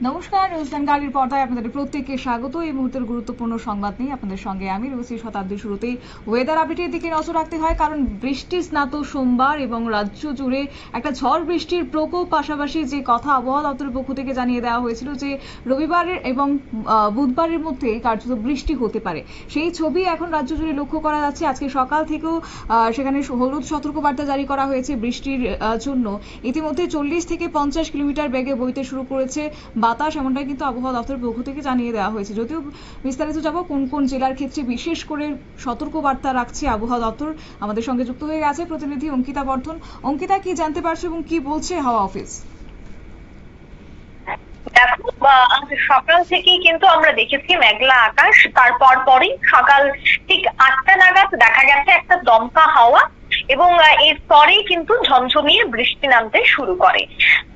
নমস্কার, নিউজ বেঙ্গলের পর্দায় আপনাদের প্রত্যেককে স্বাগত। এই মুহূর্তের গুরুত্বপূর্ণ সংবাদ নিয়ে আপনাদের সঙ্গে আমি রয়েছি। শতাব্দীর শুরুতেই ওয়েদার আপডেটের দিকে নজর রাখতে হয়, কারণ বৃষ্টি স্নাত সোমবার এবং রাজ্য জুড়ে একটা ঝড় বৃষ্টির প্রকোপ। পাশাপাশি যে কথা আবহাওয়া দপ্তরের পক্ষ থেকে জানিয়ে দেওয়া হয়েছিল যে রবিবারের এবং বুধবারের মধ্যে কার্যত বৃষ্টি হতে পারে, সেই ছবি এখন রাজ্য জুড়ে লক্ষ্য করা যাচ্ছে। আজকে সকাল থেকেও সেখানে হলুদ সতর্কবার্তা জারি করা হয়েছে বৃষ্টির জন্য। ইতিমধ্যে 40 থেকে 50 কিলোমিটার বেগে বইতে শুরু করেছে বাতাস, এমনটাই কিন্তু আবহাওয়া দপ্তরের পক্ষ থেকে জানিয়ে দেওয়া হয়েছে। যদিও বিস্তারিত যাব কোন কোন জেলার ক্ষেত্রে বিশেষ করে সতর্কবার্তা রাখছে আবহাওয়া দপ্তর, আমাদের সঙ্গে যুক্ত হয়ে গেছে প্রতিনিধি অঙ্কিতা বর্ধন। অঙ্কিতা, কি জানতে পারছো এবং কি বলছে হাওয়া অফিস? দেখো, সকাল থেকেই কিন্তু আমরা দেখেছি মেঘলা আকাশ। তারপর পরই সকাল ঠিক 8টা নাগাদ দেখা গেছে একটা দমকা হাওয়া, এবং এরপরেই কিন্তু ঝমঝমিয়ে বৃষ্টি নামতে শুরু করে।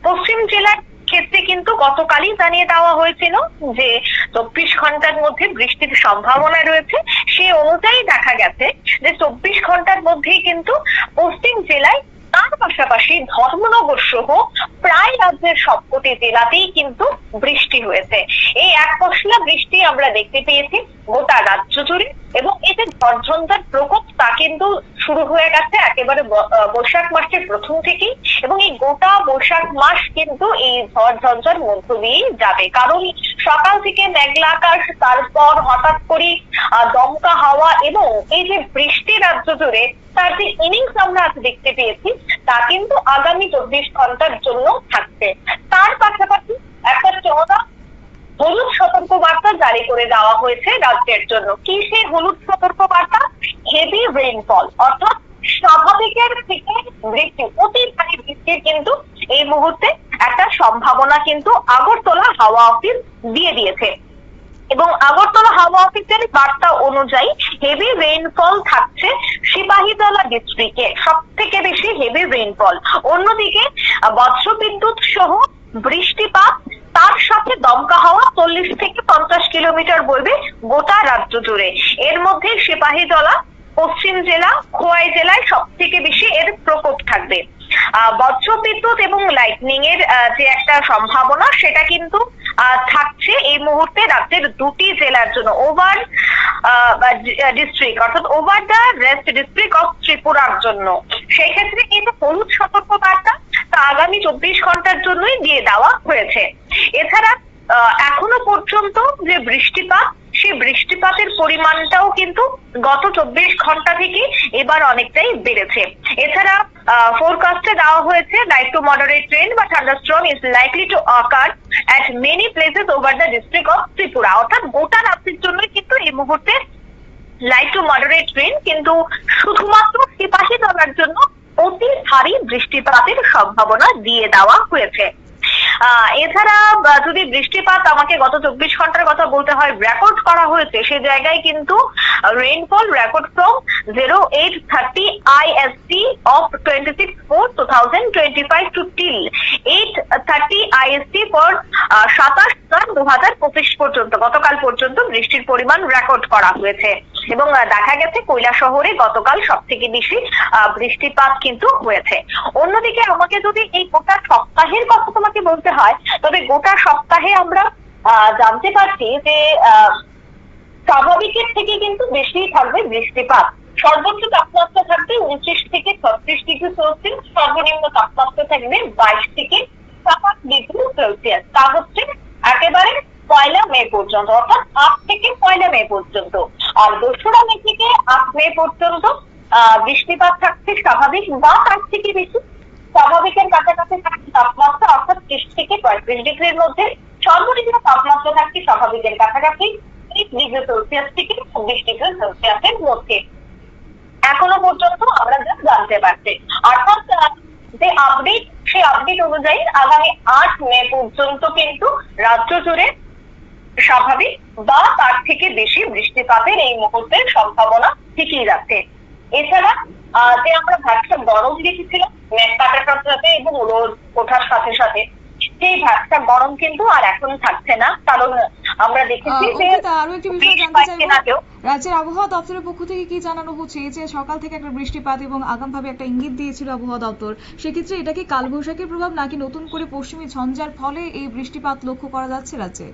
পশ্চিম জেলার ক্ষেত্রে কিন্তু গতকালই জানিয়ে দেওয়া হয়েছিল যে 24 ঘন্টার মধ্যে বৃষ্টির সম্ভাবনা রয়েছে। সেই অনুযায়ী দেখা গেছে যে 24 ঘন্টার মধ্যেই কিন্তু পশ্চিম জেলায়, তার পাশাপাশি ধর্মনগর সহ প্রায় রাজ্যের সবকটি জেলাতেই কিন্তু বৃষ্টি হয়েছে। এই এক পশলা বৃষ্টি আমরা দেখতে পেয়েছি গোটা রাজ্য জুড়ে, এবং এতে ঝড়ঝঞ্ঝার প্রকোপ তা কিন্তু শুরু হয়ে গেছে একেবারে বৈশাখ মাসের প্রথম থেকেই, এবং এই গোটা বৈশাখ মাস কিন্তু এই ঝড়ঝঞ্ঝার মধ্য দিয়েই যাবে। কারণ সকাল থেকে মেঘলা আকাশ, তারপর হঠাৎ করে দমকা হাওয়া, এবং এই যে বৃষ্টি রাজ্য জুড়ে তার যে ইনিংস আমরা আজ দেখতে পেয়েছি তা কিন্তু আগামী 24 ঘন্টার জন্য থাকছে। তার পাশাপাশি একটা চড়া হলুদ সতর্কবার্তা জারি করে দেওয়া হয়েছে রাজ্যের জন্য। কি সেই হলুদ সতর্কবার্তা? হেভি রেইনফল, অর্থাৎ স্বাভাবিকের থেকে বৃষ্টি, অতি ভারী বৃষ্টির কিন্তু এই মুহূর্তে একটা সম্ভাবনা কিন্তু আগরতলা হাওয়া অফিস দিয়ে দিয়েছে। এবং আগরতলা হাওয়া অফিসের বার্তা অনুযায়ী হেভি রেইনফল থাকছে সিপাহীজলা ডিস্ট্রিক্টে, সব থেকে বেশি হেভি রেইনফল। অন্যদিকে বজ্রবিদ্যুৎ সহ বৃষ্টিপাত, তার সাথে দমকা হাওয়া 40 থেকে 50 কিলোমিটার বইবে গোটা রাজ্য জুড়ে। এর মধ্যে সিপাহীজলা, পশ্চিম জেলা, খোয়াই জেলায় সব থেকে বেশি এর প্রকোপ থাকবে। বজ্রবিদ্যুৎ এবং লাইটনিং এর যে একটা সম্ভাবনা সেটা কিন্তু থাকছে এই মুহূর্তে রাজ্যের দুটি জেলার জন্য, ওভার ডিস্ট্রিক্ট অর্থাৎ over the rest district of ত্রিপুরার জন্য। সেই ক্ষেত্রে কিন্তু হলুদ সতর্কবার্তা তা আগামী 24 ঘন্টার জন্যই দিয়ে দেওয়া হয়েছে। এছাড়া এখনো পর্যন্ত যে বৃষ্টিপাত, সেই বৃষ্টিপাতের পরিমাণটাও কিন্তু গত 24 ঘন্টা থেকে এবার অনেকটাই বেড়েছে। এছাড়া ফোরকাস্টে দেওয়া হয়েছে লাইট টু মডারেট রেইন বা thunderstorm is likely to ochre at many places over the district of Tripura. অর্থাৎ গোটা রাজ্যের জন্য কিন্তু এই মুহূর্তে লাইট টু মডারেট রেইন, কিন্তু শুধুমাত্র সিপাহীজলার জন্য অতি ভারী বৃষ্টিপাতের সম্ভাবনা দিয়ে দেওয়া হয়েছে। এছাড়া যদি বৃষ্টিপাত আমাকে গত 24 ঘন্টার কথা বলতে হয় রেকর্ড করা হয়েছে, সে জায়গায় কিন্তু rainfall record from 0830 IST of 26/4/2025 to till 830 IST for 27/4/2025 পর্যন্ত, গতকাল পর্যন্ত বৃষ্টির পরিমাণ রেকর্ড করা হয়েছে। এবং দেখা গেছে কৈলাসহরে গতকাল সব থেকে বেশি বৃষ্টিপাত কিন্তু হয়েছে। অন্যদিকে আমাকে যদি এই গোটা সপ্তাহের কথা তোমাকে বলতে হয়, তবে গোটা সপ্তাহে আমরা জানতে পারছি যে স্বাভাবিকের থেকে কিন্তু বেশি থাকবে বৃষ্টিপাত। সর্বোচ্চ তাপমাত্রা থাকবে 29 থেকে 36 ডিগ্রি সেলসিয়াস, সর্বনিম্ন তাপমাত্রা থাকবে 22 থেকে 27 ডিগ্রি সেলসিয়াস। তা হচ্ছে একেবারে 1 মে পর্যন্ত, অর্থাৎ 8 থেকে 1 মে পর্যন্ত। আর 2রা মে থেকে 8 মে পর্যন্ত বৃষ্টিপাত থাকছে স্বাভাবিক বা তার থেকে বেশি। স্বাভাবিকের কাছাকাছি থাকছে তাপমাত্রা, অর্থাৎ 30 থেকে 35 ডিগ্রির মধ্যে। সর্বনিম্ন তাপমাত্রা থাকছে স্বাভাবিকের কাছাকাছি 30 ডিগ্রি সেলসিয়াস থেকে 26 ডিগ্রি সেলসিয়াসের মধ্যে। এখনো পর্যন্ত আমরা যা জানতে পারছি, অর্থাৎ যে আপডেট, সেই আপডেট অনুযায়ী আগামী 8 মে পর্যন্ত কিন্তু রাজ্য জুড়ে স্বাভাবিক বা তার থেকে বেশি বৃষ্টিপাতের এই মুহূর্তের সম্ভাবনা ঠিকই যাচ্ছে। এছাড়া যে আমরা ভারসাম্য গরম দেখেছিলাম মেঘ কাটার সাথে সাথে এবং রোদ ওঠার সাথে সাথে, সেই ভ্যাপসা গরম কিন্তু আর এখন থাকছে না, কারণ আমরা দেখেছি যে অঙ্কিতা, আরো একটি বিষয় বেশ জানতে কয়েকদিন চাইবো, আগেও রাজ্যের আবহাওয়া দপ্তরের পক্ষ থেকে কি জানানো হচ্ছে? এই যে সকাল থেকে একটা বৃষ্টিপাত এবং আগামভাবে একটা ইঙ্গিত দিয়েছিল আবহাওয়া দপ্তর, সেক্ষেত্রে এটা কি কালবৈশাখীর প্রভাব নাকি নতুন করে পশ্চিমী ঝঞ্ঝার ফলে এই বৃষ্টিপাত লক্ষ্য করা যাচ্ছে রাজ্যে?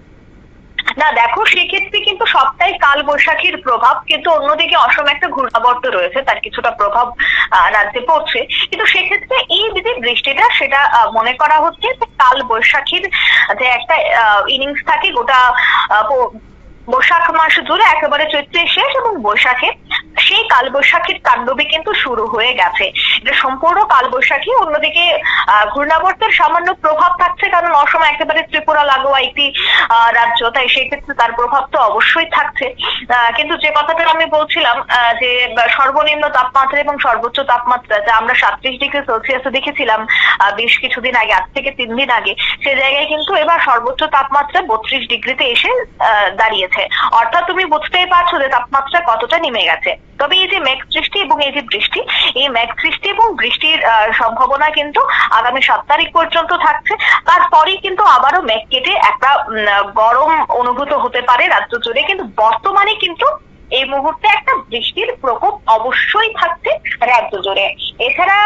না, দেখো সেক্ষেত্রে কিন্তু সবটাই কাল বৈশাখীর প্রভাব, কিন্তু অন্যদিকে অসম একটা ঘূর্ণাবর্ত রয়েছে, তার কিছুটা প্রভাব রাজ্যে পড়ছে। কিন্তু সেক্ষেত্রে এই যে বৃষ্টিটা, সেটা মনে করা হচ্ছে যে কাল বৈশাখীর যে একটা ইনিংস থাকে গোটা বৈশাখ মাস জুড়ে, একেবারে চৈত্রের শেষ এবং বৈশাখে, সেই কালবৈশাখীর তাণ্ডবে কিন্তু শুরু হয়ে গেছে। এটা সম্পূর্ণ কালবৈশাখী। অন্যদিকে ঘূর্ণাবর্তের সামান্য প্রভাব থাকছে, কারণ অসম একেবারে ত্রিপুরা লাগোয়া একটি রাজ্য, তাই সেই ক্ষেত্রে তার প্রভাব তো অবশ্যই থাকছে। কিন্তু যে কথাটা আমি বলছিলাম যে সর্বনিম্ন তাপমাত্রা এবং সর্বোচ্চ তাপমাত্রা যা আমরা 37°C দেখেছিলাম বেশ কিছুদিন আগে, আজ থেকে 3 দিন আগে, সে জায়গায় কিন্তু এবার সর্বোচ্চ তাপমাত্রা 32°তে এসে দাঁড়িয়েছে। অর্থাৎ তুমি বুঝতেই পারছো যে তাপমাত্রা কতটা নেমে গেছে। তবে এই যে মেঘ সৃষ্টি এবং এই যে বৃষ্টি, এই মেঘ সৃষ্টি এবং বৃষ্টির সম্ভাবনা কিন্তু আগামী 7 তারিখ পর্যন্ত থাকছে। তারপরেই কিন্তু আবারও মেঘ কেটে একটা গরম অনুভূত হতে পারে রাজ্য জুড়ে। কিন্তু বর্তমানে কিন্তু এই মুহূর্তে একটা বৃষ্টির প্রকোপ অবশ্যই থাকছে রাজ্য জুড়ে। এছাড়া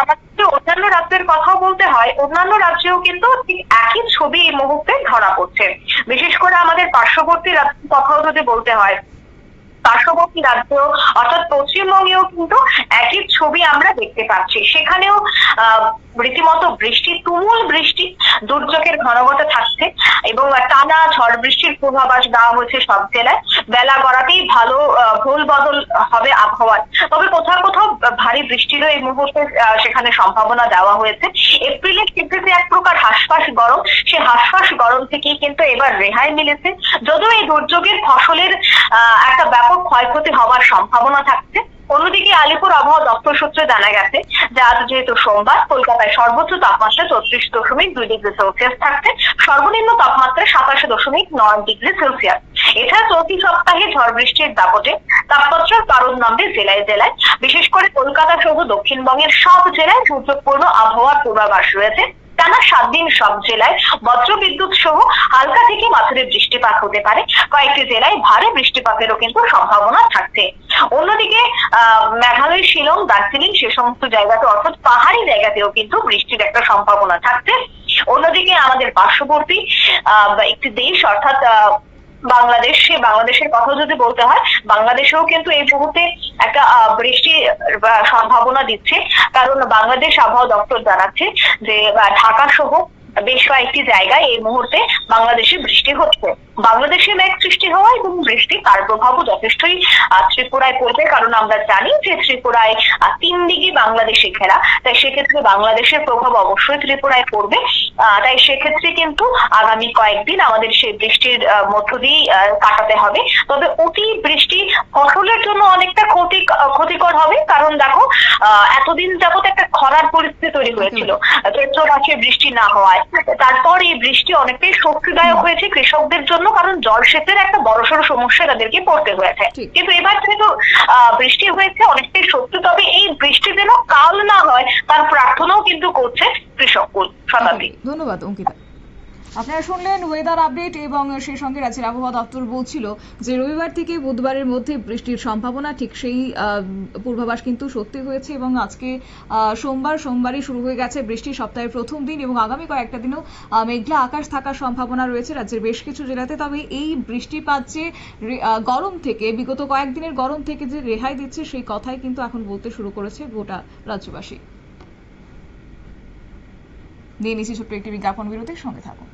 আমাদের অন্যান্য রাজ্যের কথাও বলতে হয়, অন্যান্য রাজ্যেও কিন্তু ঠিক একই ছবি এই মুহূর্তে ধরা পড়ছে। বিশেষ করে আমাদের পার্শ্ববর্তী রাজ্যের কথাও যদি বলতে হয়, পার্শ্ববর্তী রাজ্য অর্থাৎ পশ্চিমবঙ্গেও কিন্তু একই ছবি আমরা দেখতে পাচ্ছি। সেখানেও রীতিমতো বৃষ্টি, তুমুল বৃষ্টি, দুর্যোগের ঘনঘটা থাকছে এবং টানা ঝড় বৃষ্টির পূর্বাভাস দেওয়া হয়েছে সব জেলায়। বেলা গড়াতেই ভালো ভুল বদল হবে আবহাওয়ার। তবে কোথাও কোথাও ভারী বৃষ্টিরও এই মুহূর্তে সেখানে সম্ভাবনা দেওয়া হয়েছে। এপ্রিলের শীতে এক প্রকার হাঁসফাঁস গরম, সে হাঁসফাঁস গরম থেকেই কিন্তু এবার রেহাই মিলেছে। যদিও এই দুর্যোগের ফসলের একটা ব্যাপক ক্ষয়ক্ষতি হওয়ার সম্ভাবনা থাকছে। অন্যদিকে আলিপুর আবহাওয়া দপ্তর সূত্রে জানা গেছে যে আজ যেহেতু সোমবার, কলকাতায় সর্বোচ্চ তাপমাত্রা 34.2°C থাকছে, সর্বনিম্ন তাপমাত্রা 27.9°C। এছাড়া চলতি সপ্তাহে ঝড় বৃষ্টির দাপটে তাপমাত্রার পারদ নামবে জেলায় জেলায়। বিশেষ করে কলকাতা সহ দক্ষিণবঙ্গের সব জেলায় দুর্যোগপূর্ণ আবহাওয়ার পূর্বাভাস রয়েছে। টানা 7 দিন সব জেলায় বজ্রবিদ্যুৎ সহ হালকা থেকে মাঝারি বৃষ্টিপাত হতে পারে। কয়েকটি জেলায় ভারী বৃষ্টিপাতেরও কিন্তু সম্ভাবনা থাকছে। অন্যদিকে মেঘালয়, শিলং, দার্জিলিং, সে সমস্ত জায়গাতে অর্থাৎ পাহাড়ি জায়গাতেও কিন্তু বৃষ্টির একটা সম্ভাবনা থাকছে। অন্যদিকে আমাদের পার্শ্ববর্তী একটি দেশ অর্থাৎ বাংলাদেশের কথা যদি বলতে হয়, বাংলাদেশেও কিন্তু এই মুহূর্তে একটা বৃষ্টির সম্ভাবনা দিচ্ছে। কারণ বাংলাদেশ আবহাওয়া দপ্তর জানাচ্ছে যে ঢাকা সহ বেশ কয়েকটি জায়গায় এই মুহূর্তে বাংলাদেশে বৃষ্টি হচ্ছে। বাংলাদেশে মেঘ সৃষ্টি হওয়া এবং বৃষ্টি, তার প্রভাবও যথেষ্টই ত্রিপুরায় পড়বে, কারণ আমরা জানি যে ত্রিপুরায় 3 দিকে বাংলাদেশে ঘেরা, তাই সেক্ষেত্রে বাংলাদেশের প্রভাব অবশ্যই ত্রিপুরায় পড়বে। তাই সেক্ষেত্রে কিন্তু আগামী কয়েকদিন আমাদের সেই বৃষ্টির মধ্য দিয়ে কাটাতে হবে। তবে অতি বৃষ্টি ফসলের জন্য অনেকটা ক্ষতিকর হবে, কারণ দেখো এতদিন যাবত একটা খরার পরিস্থিতি তৈরি হয়েছিল চৈত্র মাসে বৃষ্টি না হওয়ায়। তারপর এই বৃষ্টি অনেকটাই স্বস্তিদায়ক হয়েছে কৃষকদের জন্য, কারণ জলসেচের একটা বড়সড় সমস্যা তাদেরকে পড়তে হয়েছে। কিন্তু এবার যেহেতু বৃষ্টি হয়েছে অনেকটাই সত্যি, তবে এই বৃষ্টি যেন কাল না হয় তার প্রার্থনাও কিন্তু করছে কৃষককুল। শতাব্দী, ধন্যবাদ অঙ্কিতা। আপনারা শুনলেন ওয়েদার আপডেট, এবং সেই সঙ্গে রাজ্যের আবহাওয়া দপ্তর বলছিল যে রবিবার থেকে বুধবারের মধ্যে বৃষ্টির সম্ভাবনা, ঠিক সেই পূর্বাভাস কিন্তু সত্যি হয়েছে। এবং আজকে সোমবারই শুরু হয়ে গেছে বৃষ্টি, সপ্তাহের প্রথম দিন, এবং আগামী কয়েকটা দিনও মেঘলা আকাশ থাকার সম্ভাবনা রয়েছে রাজ্যের বেশ কিছু জেলাতে। তবে এই বৃষ্টিপাত যে গরম থেকে, বিগত কয়েকদিনের গরম থেকে যে রেহাই দিচ্ছে, সেই কথাই কিন্তু এখন বলতে শুরু করেছে গোটা রাজ্যবাসী। নিয়ে নিচ্ছি ছোট্ট একটি বিজ্ঞাপন বিরতির, সঙ্গে থাকুন।